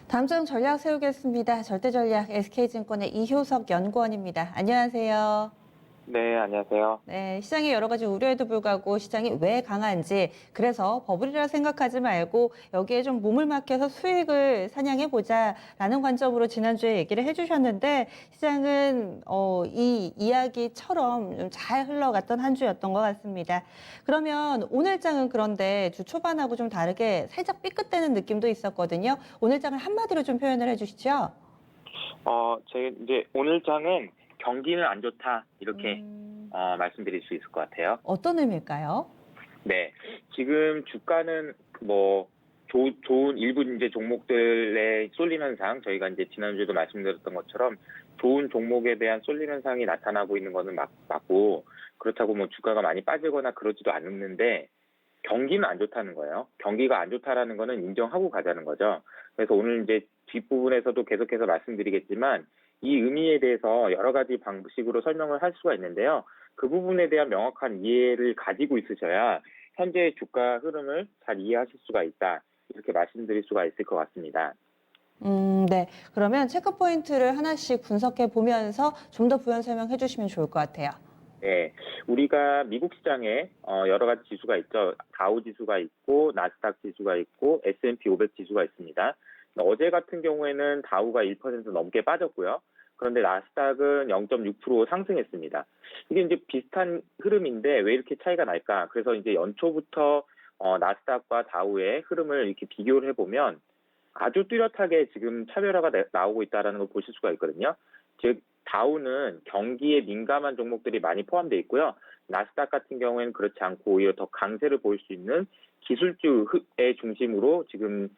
다음 장 전략 세우겠습니다. 절대전략 SK증권의 이효석 연구원입니다. 안녕하세요. 네, 안녕하세요. 네, 시장의 여러 가지 우려에도 불구하고 시장이 왜 강한지, 그래서 버블이라 생각하지 말고 여기에 좀 몸을 맡겨서 수익을 사냥해보자라는 관점으로 지난주에 얘기를 해주셨는데, 시장은 이 이야기처럼 좀 잘 흘러갔던 한 주였던 것 같습니다. 그러면 오늘 장은 그런데 주 초반하고 좀 다르게 살짝 삐끗대는 느낌도 있었거든요. 오늘 장을 한마디로 좀 표현을 해주시죠. 제 이제 오늘 장은 경기는 안 좋다 이렇게 말씀드릴 수 있을 것 같아요. 어떤 의미일까요? 네, 지금 주가는 뭐 좋은 일부 이제 종목들의 쏠림 현상, 저희가 이제 지난주에도 말씀드렸던 것처럼 좋은 종목에 대한 쏠림 현상이 나타나고 있는 거는 맞고, 그렇다고 뭐 주가가 많이 빠지거나 그러지도 않는데 경기는 안 좋다는 거예요. 경기가 안 좋다라는 거는 인정하고 가자는 거죠. 그래서 오늘 이제 뒷부분에서도 계속해서 말씀드리겠지만 이 의미에 대해서 여러 가지 방식으로 설명을 할 수가 있는데요. 그 부분에 대한 명확한 이해를 가지고 있으셔야 현재 주가 흐름을 잘 이해하실 수가 있다. 이렇게 말씀드릴 수가 있을 것 같습니다. 네. 그러면 체크 포인트를 하나씩 분석해 보면서 좀 더 부연 설명해 주시면 좋을 것 같아요. 네, 우리가 미국 시장에 여러 가지 지수가 있죠. 다우 지수가 있고 나스닥 지수가 있고 S&P 500 지수가 있습니다. 어제 같은 경우에는 다우가 1% 넘게 빠졌고요. 그런데 나스닥은 0.6% 상승했습니다. 이게 이제 비슷한 흐름인데 왜 이렇게 차이가 날까? 그래서 이제 연초부터 나스닥과 다우의 흐름을 이렇게 비교를 해보면 아주 뚜렷하게 지금 차별화가 나오고 있다는 걸 보실 수가 있거든요. 즉 다우는 경기에 민감한 종목들이 많이 포함되어 있고요. 나스닥 같은 경우에는 그렇지 않고 오히려 더 강세를 보일 수 있는 기술주의 중심으로 지금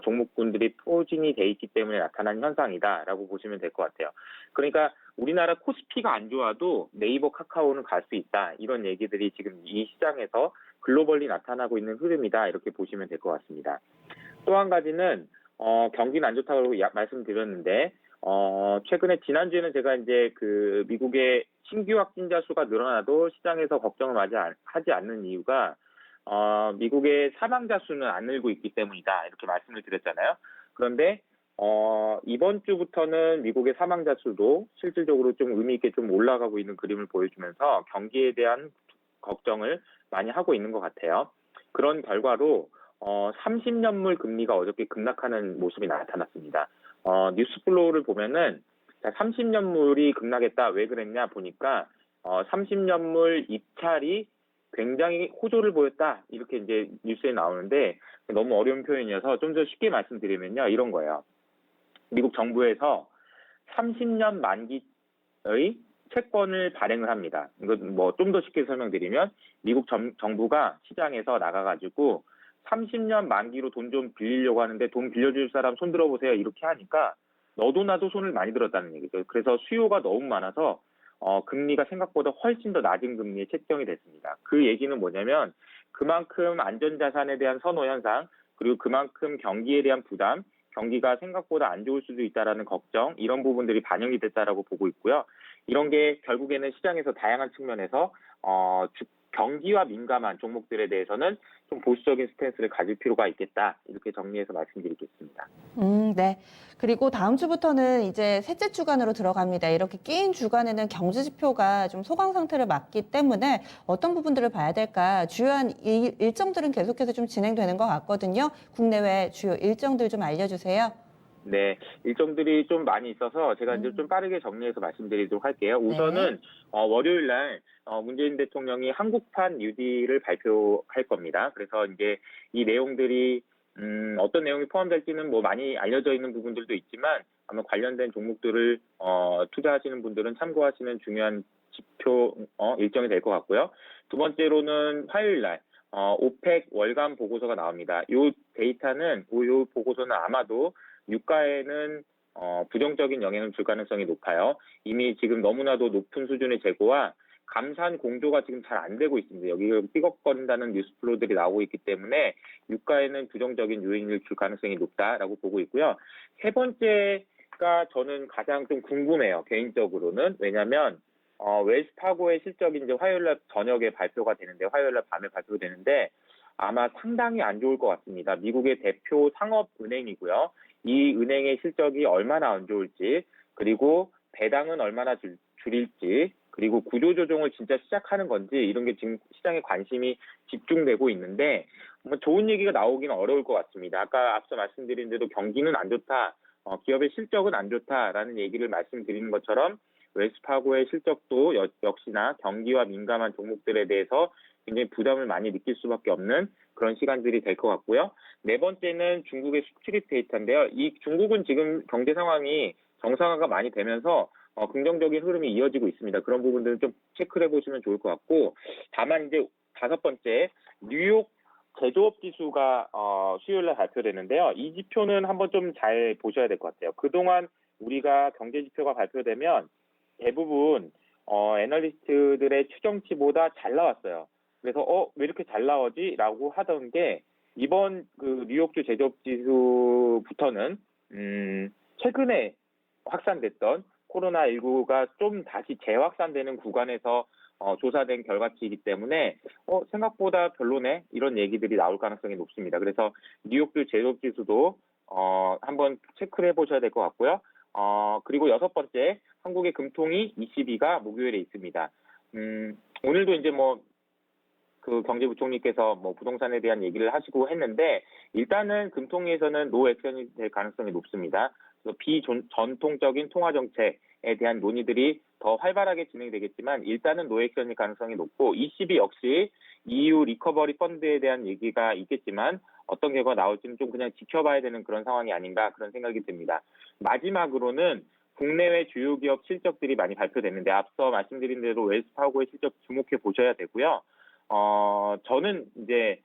종목군들이 포진이 돼 있기 때문에 나타난 현상이다라고 보시면 될 것 같아요. 그러니까 우리나라 코스피가 안 좋아도 네이버 카카오는 갈 수 있다. 이런 얘기들이 지금 이 시장에서 글로벌리 나타나고 있는 흐름이다. 이렇게 보시면 될 것 같습니다. 또 한 가지는 경기는 안 좋다고 말씀드렸는데 최근에 지난주에는 제가 이제 그 미국의 신규 확진자 수가 늘어나도 시장에서 걱정을 하지 않는 이유가 미국의 사망자 수는 안 늘고 있기 때문이다 이렇게 말씀을 드렸잖아요. 그런데 이번 주부터는 미국의 사망자 수도 실질적으로 좀 의미 있게 좀 올라가고 있는 그림을 보여주면서 경기에 대한 걱정을 많이 하고 있는 것 같아요. 그런 결과로 30년물 금리가 어저께 급락하는 모습이 나타났습니다. 뉴스플로우를 보면은 30년물이 급락했다. 왜 그랬냐 보니까 30년물 입찰이 굉장히 호조를 보였다. 이렇게 이제 뉴스에 나오는데 너무 어려운 표현이어서 좀 더 쉽게 말씀드리면요. 이런 거예요. 미국 정부에서 30년 만기의 채권을 발행을 합니다. 이거 뭐 좀 더 쉽게 설명드리면 미국 정부가 시장에서 나가가지고 30년 만기로 돈 좀 빌리려고 하는데 돈 빌려줄 사람 손 들어보세요. 이렇게 하니까 너도 나도 손을 많이 들었다는 얘기죠. 그래서 수요가 너무 많아서 금리가 생각보다 훨씬 더 낮은 금리에 책정이 됐습니다. 그 얘기는 뭐냐면 그만큼 안전자산에 대한 선호 현상, 그리고 그만큼 경기에 대한 부담, 경기가 생각보다 안 좋을 수도 있다라는 걱정, 이런 부분들이 반영이 됐다라고 보고 있고요. 이런 게 결국에는 시장에서 다양한 측면에서 경기와 민감한 종목들에 대해서는 좀 보수적인 스탠스를 가질 필요가 있겠다. 이렇게 정리해서 말씀드리겠습니다. 네. 그리고 다음 주부터는 이제 셋째 주간으로 들어갑니다. 이렇게 끼인 주간에는 경제 지표가 좀 소강 상태를 맞기 때문에 어떤 부분들을 봐야 될까? 주요한 일정들은 계속해서 좀 진행되는 것 같거든요. 국내외 주요 일정들 좀 알려주세요. 네, 일정들이 좀 많이 있어서 제가 이제 좀 빠르게 정리해서 말씀드리도록 할게요. 우선은 네. 월요일 날 문재인 대통령이 한국판 뉴딜을 발표할 겁니다. 그래서 이제 이 내용들이 어떤 내용이 포함될지는 뭐 많이 알려져 있는 부분들도 있지만 아마 관련된 종목들을 투자하시는 분들은 참고하시는 중요한 지표 일정이 될 것 같고요. 두 번째로는 화요일 날 오펙 월간 보고서가 나옵니다. 이 데이터는 이 보고서는 아마도 유가에는 부정적인 영향을 줄 가능성이 높아요. 이미 지금 너무나도 높은 수준의 재고와 감산 공조가 지금 잘 안 되고 있습니다. 여기가 삐걱거린다는 뉴스플로들이 나오고 있기 때문에 유가에는 부정적인 요인을 줄 가능성이 높다라고 보고 있고요. 세 번째가 저는 가장 좀 궁금해요. 개인적으로는. 왜냐하면 웰스파고의 실적이 이제 화요일날 저녁에 발표가 되는데, 화요일날 밤에 발표되는데 아마 상당히 안 좋을 것 같습니다. 미국의 대표 상업은행이고요. 이 은행의 실적이 얼마나 안 좋을지, 그리고 배당은 얼마나 줄일지, 그리고 구조조정을 진짜 시작하는 건지 이런 게 지금 시장에 관심이 집중되고 있는데 뭐 좋은 얘기가 나오기는 어려울 것 같습니다. 아까 앞서 말씀드린 대로 경기는 안 좋다, 기업의 실적은 안 좋다라는 얘기를 말씀드리는 것처럼 웰스파고의 실적도 역시나 경기와 민감한 종목들에 대해서 굉장히 부담을 많이 느낄 수밖에 없는 그런 시간들이 될 것 같고요. 네 번째는 중국의 수출입 데이터인데요. 이 중국은 지금 경제 상황이 정상화가 많이 되면서 긍정적인 흐름이 이어지고 있습니다. 그런 부분들은 좀 체크를 해보시면 좋을 것 같고, 다만 이제 다섯 번째, 뉴욕 제조업 지수가 수요일 날 발표되는데요. 이 지표는 한번 좀 잘 보셔야 될 것 같아요. 그동안 우리가 경제 지표가 발표되면 대부분 애널리스트들의 추정치보다 잘 나왔어요. 그래서 왜 이렇게 잘 나오지? 라고 하던 게 이번 그 뉴욕주 제조업 지수부터는 최근에 확산됐던 코로나19가 좀 다시 재확산되는 구간에서 조사된 결과치이기 때문에 생각보다 별로네 이런 얘기들이 나올 가능성이 높습니다. 그래서 뉴욕주 제조업 지수도 한번 체크를 해보셔야 될 것 같고요. 그리고 여섯 번째, 한국의 금통위 22가 목요일에 있습니다. 오늘도 이제 그 경제부총리께서 부동산에 대한 얘기를 하시고 했는데, 일단은 금통위에서는 노 액션이 될 가능성이 높습니다. 그래서 비전통적인 통화 정책에 대한 논의들이 더 활발하게 진행되겠지만 일단은 노 액션일 가능성이 높고, ECB 역시 EU 리커버리 펀드에 대한 얘기가 있겠지만 어떤 결과가 나올지는 좀 그냥 지켜봐야 되는 그런 상황이 아닌가 그런 생각이 듭니다. 마지막으로는 국내외 주요 기업 실적들이 많이 발표됐는데 앞서 말씀드린 대로 웰스파고의 실적 주목해 보셔야 되고요. 저는 이제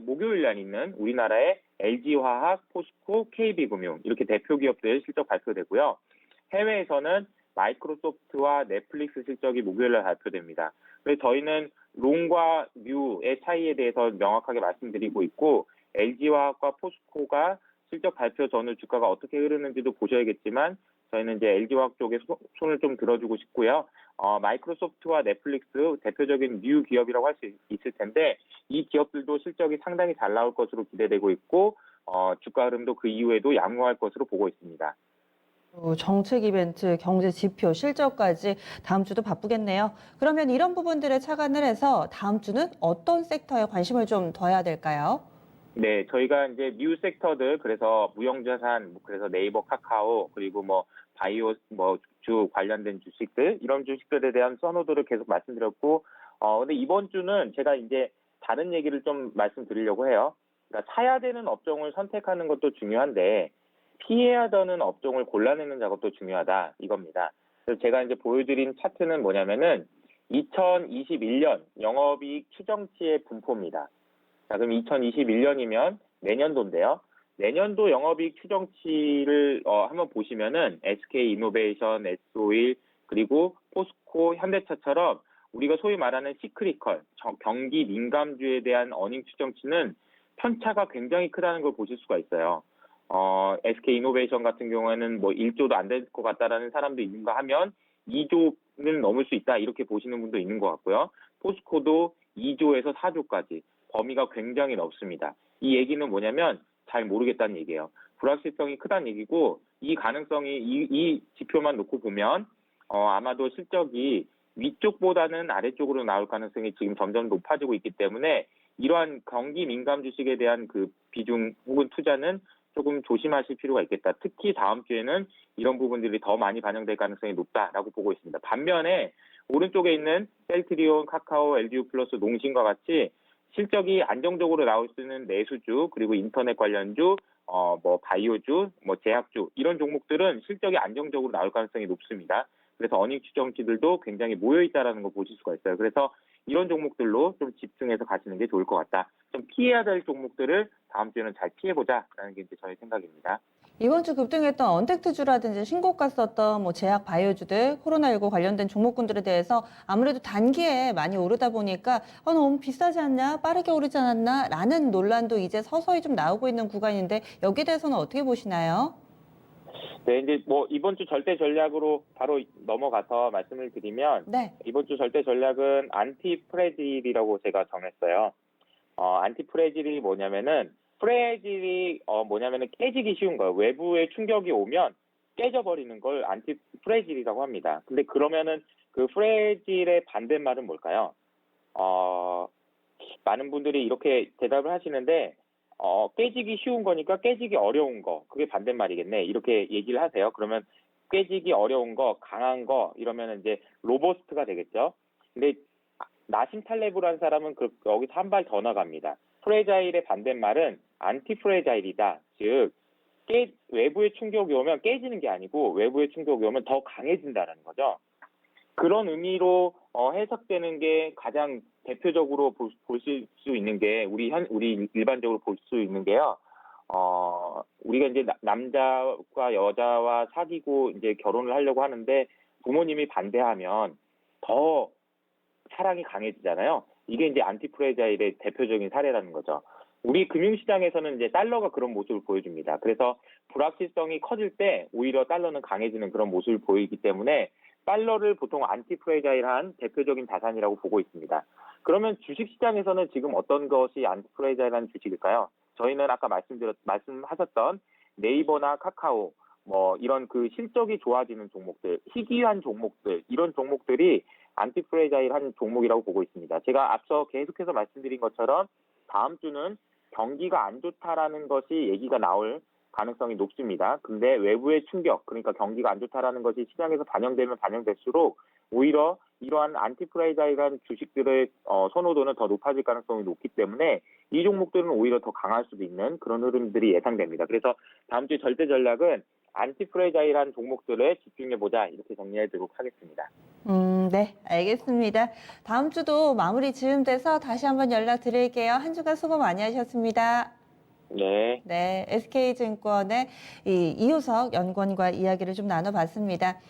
목요일 날 있는 우리나라의 LG화학, 포스코, KB금융 이렇게 대표 기업들 실적 발표되고요. 해외에서는 마이크로소프트와 넷플릭스 실적이 목요일 날 발표됩니다. 그래서 저희는 롱과 뮤의 차이에 대해서 명확하게 말씀드리고 있고, LG화학과 포스코가 실적 발표 전후 주가가 어떻게 흐르는지도 보셔야겠지만 저희는 이제 LG화학 쪽에 손을 좀 들어주고 싶고요. 마이크로소프트와 넷플릭스 대표적인 뉴 기업이라고 할 수 있을 텐데 이 기업들도 실적이 상당히 잘 나올 것으로 기대되고 있고 주가 흐름도 그 이후에도 양호할 것으로 보고 있습니다. 정책 이벤트, 경제 지표, 실적까지 다음 주도 바쁘겠네요. 그러면 이런 부분들에 착안을 해서 다음 주는 어떤 섹터에 관심을 좀 둬야 될까요? 네, 저희가 이제 뉴 섹터들, 그래서 무형자산, 그래서 네이버, 카카오, 그리고 바이오, 주 관련된 주식들, 이런 주식들에 대한 선호도를 계속 말씀드렸고, 근데 이번 주는 제가 이제 다른 얘기를 좀 말씀드리려고 해요. 그러니까 사야 되는 업종을 선택하는 것도 중요한데, 피해야 되는 업종을 골라내는 작업도 중요하다, 이겁니다. 그래서 제가 이제 보여드린 차트는 뭐냐면은, 2021년 영업이익 추정치의 분포입니다. 자, 그럼 2021년이면 내년도인데요. 내년도 영업이익 추정치를 한번 보시면은 SK이노베이션, S-오일, 그리고 포스코, 현대차처럼 우리가 소위 말하는 시크리컬, 경기 민감주에 대한 어닝 추정치는 편차가 굉장히 크다는 걸 보실 수가 있어요. SK이노베이션 같은 경우에는 1조도 안 될 것 같다라는 사람도 있는가 하면 2조는 넘을 수 있다 이렇게 보시는 분도 있는 것 같고요. 포스코도 2조에서 4조까지. 범위가 굉장히 넓습니다. 이 얘기는 뭐냐면 잘 모르겠다는 얘기예요. 불확실성이 크다는 얘기고, 이 가능성이 이 지표만 놓고 보면 아마도 실적이 위쪽보다는 아래쪽으로 나올 가능성이 지금 점점 높아지고 있기 때문에 이러한 경기 민감 주식에 대한 그 비중 혹은 투자는 조금 조심하실 필요가 있겠다. 특히 다음 주에는 이런 부분들이 더 많이 반영될 가능성이 높다라고 보고 있습니다. 반면에 오른쪽에 있는 셀트리온, 카카오, LGU 플러스, 농심과 같이 실적이 안정적으로 나올 수 있는 내수주, 그리고 인터넷 관련주, 바이오주, 제약주 이런 종목들은 실적이 안정적으로 나올 가능성이 높습니다. 그래서 어닝 추정치들도 굉장히 모여 있다라는 거 보실 수가 있어요. 그래서 이런 종목들로 좀 집중해서 가시는 게 좋을 것 같다. 좀 피해야 될 종목들을 다음 주에는 잘 피해보자라는 게 이제 저의 생각입니다. 이번 주 급등했던 언택트주라든지 신고가 썼던 제약 바이오주들, 코로나19 관련된 종목군들에 대해서 아무래도 단기에 많이 오르다 보니까 너무 비싸지 않냐, 빠르게 오르지 않았나 라는 논란도 이제 서서히 좀 나오고 있는 구간인데 여기에 대해서는 어떻게 보시나요? 네, 이제 이번 주 절대 전략으로 바로 넘어가서 말씀을 드리면, 네. 이번 주 절대 전략은 안티 프레질이라고 제가 정했어요. 안티 프레질이 뭐냐면은 프레질이 뭐냐면은 깨지기 쉬운 거예요. 외부의 충격이 오면 깨져버리는 걸 안티프레질이라고 합니다. 근데 그러면은 그 프레질의 반대말은 뭘까요? 많은 분들이 이렇게 대답을 하시는데 깨지기 쉬운 거니까 깨지기 어려운 거, 그게 반대말이겠네. 이렇게 얘기를 하세요. 그러면 깨지기 어려운 거, 강한 거 이러면 이제 로버스트가 되겠죠. 근데 나심 탈레브라는 사람은 여기서 한 발 더 나갑니다. 프레자일의 반대말은 안티프레자일이다. 즉 외부의 충격이 오면 깨지는 게 아니고 외부의 충격이 오면 더 강해진다는 거죠. 그런 의미로 해석되는 게 가장 대표적으로 보실 수 있는 게 우리 일반적으로 볼 수 있는 게요. 우리가 이제 남자와 여자와 사귀고 이제 결혼을 하려고 하는데 부모님이 반대하면 더 사랑이 강해지잖아요. 이게 이제 안티프레자일의 대표적인 사례라는 거죠. 우리 금융시장에서는 이제 달러가 그런 모습을 보여줍니다. 그래서 불확실성이 커질 때 오히려 달러는 강해지는 그런 모습을 보이기 때문에 달러를 보통 안티프레자일한 대표적인 자산이라고 보고 있습니다. 그러면 주식시장에서는 지금 어떤 것이 안티프레자일한 주식일까요? 저희는 아까 말씀하셨던 네이버나 카카오, 뭐 이런 그 실적이 좋아지는 종목들, 희귀한 종목들, 이런 종목들이 안티프레자일한 종목이라고 보고 있습니다. 제가 앞서 계속해서 말씀드린 것처럼 다음 주는 경기가 안 좋다라는 것이 얘기가 나올 가능성이 높습니다. 근데 외부의 충격, 그러니까 경기가 안 좋다라는 것이 시장에서 반영되면 반영될수록 오히려 이러한 안티프레자일한 주식들의 선호도는 더 높아질 가능성이 높기 때문에 이 종목들은 오히려 더 강할 수도 있는 그런 흐름들이 예상됩니다. 그래서 다음 주 절대 전략은 안티프레자일한 종목들에 집중해보자, 이렇게 정리해드리도록 하겠습니다. 네, 알겠습니다. 다음 주도 마무리 즈음돼서 다시 한번 연락드릴게요. 한 주간 수고 많이 하셨습니다. 네. 네, SK증권의 이효석 연구원과 이야기를 좀 나눠봤습니다.